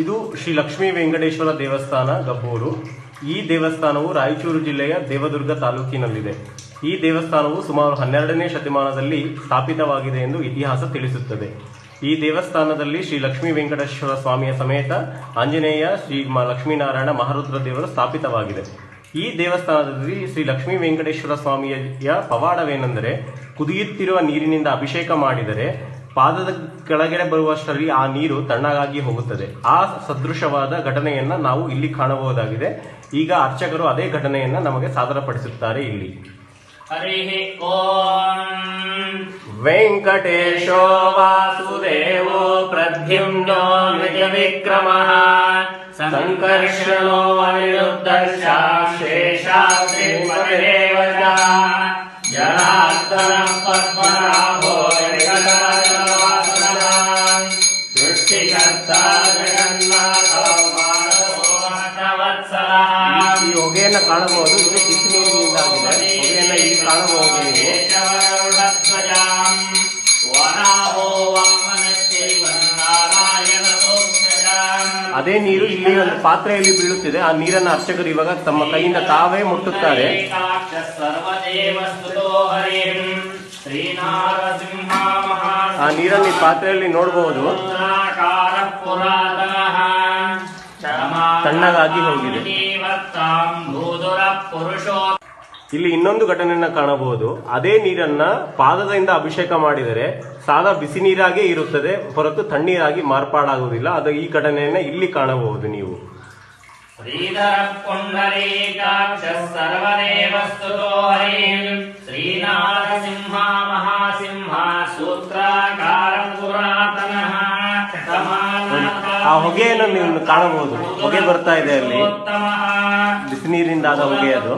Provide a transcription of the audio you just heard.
ಇದು ಶ್ರೀ ಲಕ್ಷ್ಮೀ ವೆಂಕಟೇಶ್ವರ ದೇವಸ್ಥಾನ ಗಬ್ಬೂರು. ಈ ದೇವಸ್ಥಾನವು ರಾಯಚೂರು ಜಿಲ್ಲೆಯ ದೇವದುರ್ಗ ತಾಲೂಕಿನಲ್ಲಿದೆ. ಈ ದೇವಸ್ಥಾನವು ಸುಮಾರು 12ನೇ ಶತಮಾನದಲ್ಲಿ ಸ್ಥಾಪಿತವಾಗಿದೆ ಎಂದು ಇತಿಹಾಸ ತಿಳಿಸುತ್ತದೆ. ಈ ದೇವಸ್ಥಾನದಲ್ಲಿ ಶ್ರೀ ಲಕ್ಷ್ಮೀ ವೆಂಕಟೇಶ್ವರ ಸ್ವಾಮಿಯ ಸಮೇತ ಆಂಜನೇಯ, ಶ್ರೀ ಲಕ್ಷ್ಮೀನಾರಾಯಣ, ಮಹಾರುದ್ರ ದೇವರು ಸ್ಥಾಪಿತವಾಗಿದೆ. ಈ ದೇವಸ್ಥಾನದಲ್ಲಿ ಶ್ರೀ ಲಕ್ಷ್ಮೀ ವೆಂಕಟೇಶ್ವರ ಸ್ವಾಮಿಯ ಪವಾಡವೇನೆಂದರೆ, ಕುದಿಯುತ್ತಿರುವ ನೀರಿನಿಂದ ಅಭಿಷೇಕ ಮಾಡಿದರೆ ಪಾದದ ಕೆಳಗಡೆ ಬರುವಷ್ಟರಲ್ಲಿ ಆ ನೀರು ತಣ್ಣಗಾಗಿ ಹೋಗುತ್ತದೆ. ಆ ಸದೃಶವಾದ ಘಟನೆಯನ್ನ ನಾವು ಇಲ್ಲಿ ಕಾಣಬಹುದಾಗಿದೆ. ಈಗ ಅರ್ಚಕರು ಅದೇ ಘಟನೆಯನ್ನ ನಮಗೆ ಸಾದರಪಡಿಸುತ್ತಾರೆ. ಇಲ್ಲಿ ವೆಂಕಟೇಶೋ ವಾಸುದೇವೋ ಪ್ರದ್ಯುಮ್ನೋ ನಿಜ ವಿಕ್ರಮಃ ಸಂಕರ್ಷಣೋ ಅನಿರುದ್ಧಶ್ಚ ಶೇಷಾದ್ರಿ ಪರದೇವತ ಜನಾರ್ದನ ಪದ್ಮನಾಭೋ ಈ ಹೊಗೆಯನ್ನು ಕಾಣಬಹುದು. ಇದು ಬಿಸಿ ನೀರಿನಿಂದ ಆಗಿದೆ. ಹೊಗೆಯನ್ನು ಇಲ್ಲಿ ಕಾಣಬಹುದು. ಅದೇ ನೀರು ಇಲ್ಲಿ ಒಂದು ಪಾತ್ರೆಯಲ್ಲಿ ಬೀಳುತ್ತಿದೆ. ಆ ನೀರನ್ನು ಅರ್ಚಕರು ಇವಾಗ ತಮ್ಮ ಕೈಯಿಂದ ತಾವೇ ಮುಟ್ಟುತ್ತಾರೆ. ಆ ನೀರನ್ನು ಈ ಪಾತ್ರೆಯಲ್ಲಿ ನೋಡಬಹುದು. ತಣ್ಣಗಾಗಿ ಹೋಗಿದೆ. ಇಲ್ಲಿ ಇನ್ನೊಂದು ಘಟನೆಯನ್ನ ಕಾಣಬಹುದು. ಅದೇ ನೀರನ್ನ ಪಾದದಿಂದ ಅಭಿಷೇಕ ಮಾಡಿದರೆ ಸಾದಾ ಬಿಸಿ ನೀರಾಗೇ ಇರುತ್ತದೆ ಹೊರತು ತಣ್ಣೀರಾಗಿ ಮಾರ್ಪಾಡಾಗುವುದಿಲ್ಲ. ಅದು ಈ ಘಟನೆಯನ್ನ ಇಲ್ಲಿ ಕಾಣಬಹುದು ನೀವು. ಆ ಹೊಗೆಯನ್ನು ನೀವು ಕಾಣಬಹುದು. ಹೊಗೆ ಬರ್ತಾ ಇದೆ ಅಲ್ಲಿ, ಬಿಸಿ ನೀರಿಂದ ಆದ ಹೊಗೆ ಅದು.